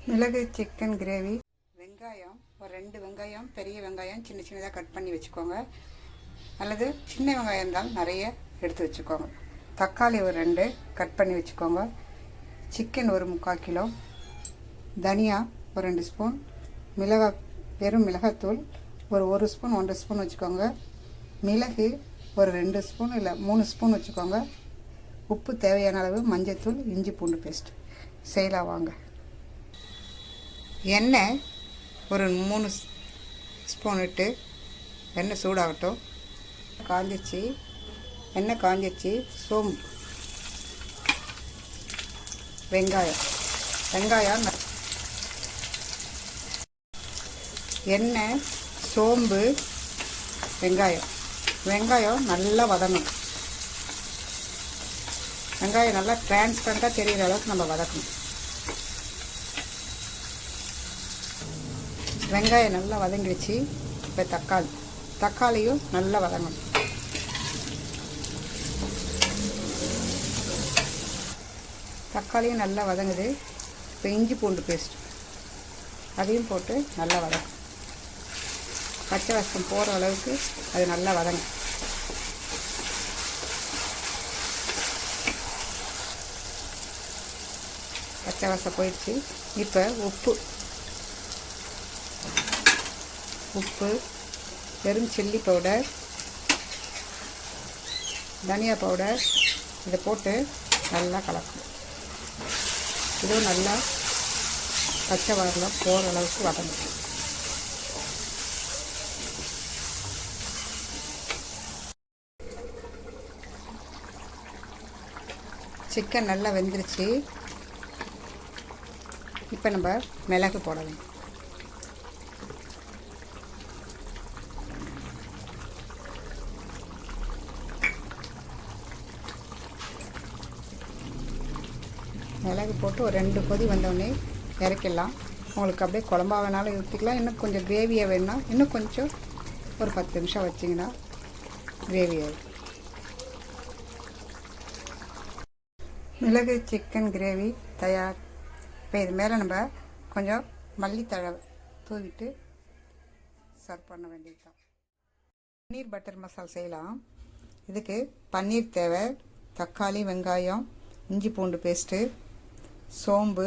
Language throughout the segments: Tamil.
மிளகு சிக்கன் கிரேவி. வெங்காயம் ஒரு 2 வெங்காயம், பெரிய வெங்காயம் சின்ன சின்னதாக கட் பண்ணி வச்சுக்கோங்க. அல்லது சின்ன வெங்காயம் இருந்தாலும் நிறைய எடுத்து வச்சுக்கோங்க. தக்காளி ஒரு 2 கட் பண்ணி வச்சுக்கோங்க. சிக்கன் ஒரு 3/4 கிலோ. தனியா ஒரு 2 ஸ்பூன். வெறும் மிளகாத்தூள் ஒரு 1 ஸ்பூன் 1 ஸ்பூன் வச்சுக்கோங்க. மிளகு ஒரு 2 ஸ்பூன் இல்லை 3 ஸ்பூன் வச்சுக்கோங்க. உப்பு தேவையான அளவு, மஞ்சத்தூள், இஞ்சி பூண்டு பேஸ்ட். செய்யலாம் வாங்க. எண்ணெய் ஒரு 3 ஸ்பூன் இட்டு எண்ணெய் சூடாகட்டும். காஞ்சிச்சு, எண்ணெய் காஞ்சிச்சு. சோம்பு, வெங்காயம் எண்ணெய், சோம்பு, வெங்காயம் நல்லா வதங்கணும். வெங்காயம் நல்லா டிரான்ஸ்பரண்டாக தெரிகிற அளவுக்கு நம்ம வதக்கணும். வெங்காயம் நல்லா வதங்கிடுச்சு. இப்போ தக்காளியும் நல்லா வதங்கணும். தக்காளியும் நல்லா வதங்குது. இப்போ இஞ்சி பூண்டு பேஸ்ட் அதையும் போட்டு நல்லா வதக்கும். பச்சை வாசம் போகிற அளவுக்கு அது நல்லா வதங்கும். பச்சை வாசம் போயிடுச்சு. இப்போ உப்பு, வெறும் சில்லி பவுடர், தனியா பவுடர் இதை போட்டு நல்லா கலக்கணும். இதுவும் நல்லா பச்சை வாசம் போகிற அளவுக்கு வதங்கணும். சிக்கன் நல்லா வெந்துருச்சு. இப்போ நம்ம மிளகு போடணும். மிளகு போட்டு ஒரு 2 கொதி வந்தோடனே இறக்கிடலாம். உங்களுக்கு அப்படியே குழம்பா வேணாலும் ஊற்றிக்கலாம். இன்னும் கொஞ்சம் கிரேவியாக வேணுன்னா இன்னும் கொஞ்சம் ஒரு 10 நிமிஷம் வச்சிங்கன்னா கிரேவி ஆகிடும். மிளகு சிக்கன் கிரேவி தயார். இப்போ இது மேலே நம்ம கொஞ்சம் மல்லித்தழை தூவிட்டு சர்வ் பண்ண வேண்டியது தான். பன்னீர் பட்டர் மசாலா செய்யலாம். இதுக்கு பன்னீர் தேவை. தக்காளி, வெங்காயம், இஞ்சி பூண்டு பேஸ்ட்டு, சோம்பு,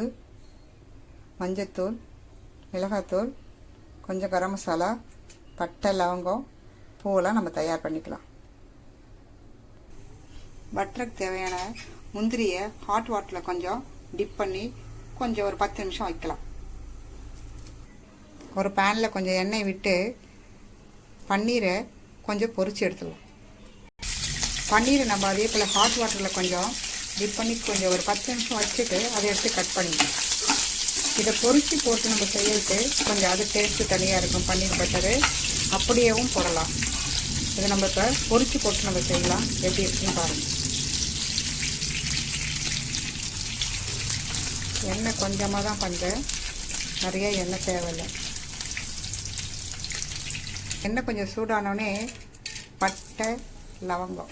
மஞ்சத்தூள், மிளகாத்தூள், கொஞ்சம் கரம் மசாலா, பட்டை, லவங்கம், பூவெல்லாம் நம்ம தயார் பண்ணிக்கலாம். பட்டருக்கு தேவையான முந்திரியை ஹாட் வாட்டரில் கொஞ்சம் டிப் பண்ணி கொஞ்சம் ஒரு 10 நிமிஷம் வைக்கலாம். ஒரு பேனில் கொஞ்சம் எண்ணெய் விட்டு பன்னீரை கொஞ்சம் பொரிச்சு எடுத்துக்கலாம். பன்னீரை நம்ம அதே போல் ஹாட் வாட்டரில் கொஞ்சம் டிப் பண்ணி கொஞ்சம் ஒரு 10 நிமிஷம் வச்சுட்டு அதை எடுத்து கட் பண்ணிக்கலாம். இதை பொரிச்சு போட்டு நம்ம செய்யறது கொஞ்சம் அது டேஸ்ட்டு தனியாக இருக்கும். பன்னீர் பட்டரு அப்படியேவும் போடலாம். இதை நம்ம இப்போ பொரிச்சு போட்டு நம்ம செய்யலாம். எப்படி இருக்குன்னு பாருங்கள். எண்ணெய் கொஞ்சமாக தான் பண்ணுறேன், நிறைய எண்ணெய் தேவையில்லை. எண்ணெய் கொஞ்சம் சூடானோடனே பட்டை, லவங்கம்,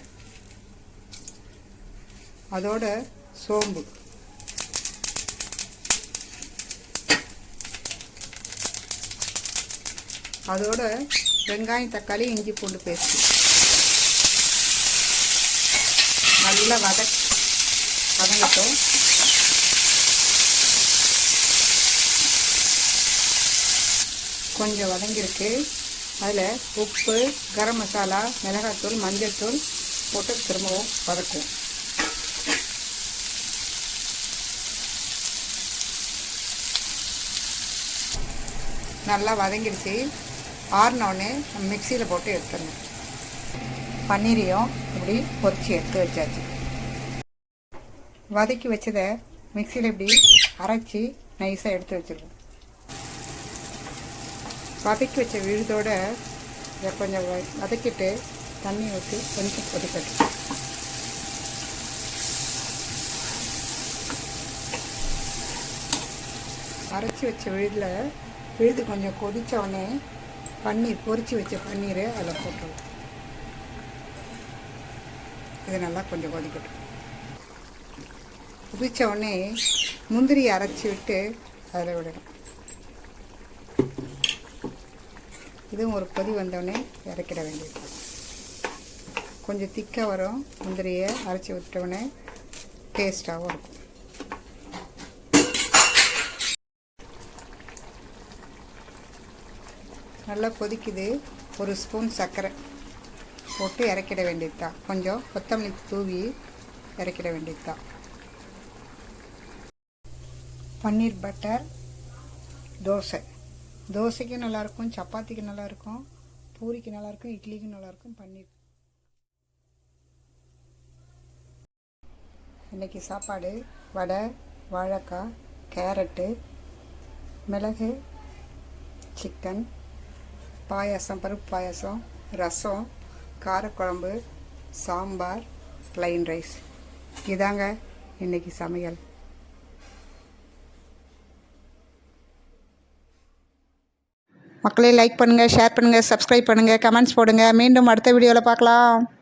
அதோட சோம்பு, அதோட வெங்காயம், தக்காளி, இஞ்சி பூண்டு பேஸ்ட்டு நல்லா வதங்கட்டும். கொஞ்சம் வதங்கிருக்கு. அதில் உப்பு, கரம் மசாலா, மிளகாத்தூள், மஞ்சத்தூள் போட்டு திரும்பவும் வதக்குவோம். நல்லா வதங்கிடுச்சு. ஆறினோடனே மிக்சியில் போட்டு எடுத்துடணும். பன்னீரையும் இப்படி பொரிச்சு எடுத்து வச்சாச்சு. வதக்கி வச்சதை மிக்சியில் இப்படி அரைச்சி நைஸாக எடுத்து வச்சுருக்கோம். வதக்கி வச்ச விழுதோட இதை கொஞ்சம் வதக்கிட்டு தண்ணி ஊற்றி கொஞ்சம் கொதிக்கட்டும். அரைச்சி வச்ச விழுது கொஞ்சம் கொதித்த உடனே பன்னீர், பொரிச்சு வச்ச பன்னீர் அதில் போட்டுருவோம். இது நல்லா கொஞ்சம் கொதிக்கட்டும். கொதித்த உடனே முந்திரி அரைச்சி விட்டு அதில் விடணும். இதுவும் ஒரு கொதி வந்தோடனே இறக்கிட வேண்டியது. கொஞ்சம் திக்காக வரும். முந்திரியை அரைச்சி விட்டோடனே டேஸ்ட்டாகவும் இருக்கும். நல்லா கொதிக்குது. ஒரு ஸ்பூன் சர்க்கரை போட்டு இறக்கிட வேண்டியது தான். கொஞ்சம் கொத்தமல்லி தூவி இறக்கிட வேண்டியது தான். பன்னீர் பட்டர் தோசைக்கும் நல்லாயிருக்கும், சப்பாத்திக்கு நல்லாயிருக்கும், பூரிக்கு நல்லாயிருக்கும், இட்லிக்கு நல்லாயிருக்கும். பன்னீர் இன்றைக்கி சாப்பாடு வடை, வாழைக்காய், கேரட்டு, மிளகு, சிக்கன், பாயாசம், பருப்பு பாயாசம், ரசம், காரக்குழம்பு, சாம்பார், ப்ளைன் ரைஸ். இதாங்க இன்றைக்கி சமையல். மக்களே லைக் பண்ணுங்கள், ஷேர் பண்ணுங்கள், சப்ஸ்கிரைப் பண்ணுங்கள், கமெண்ட்ஸ் போடுங்க. மீண்டும் அடுத்த வீடியோவில் பார்க்கலாம்.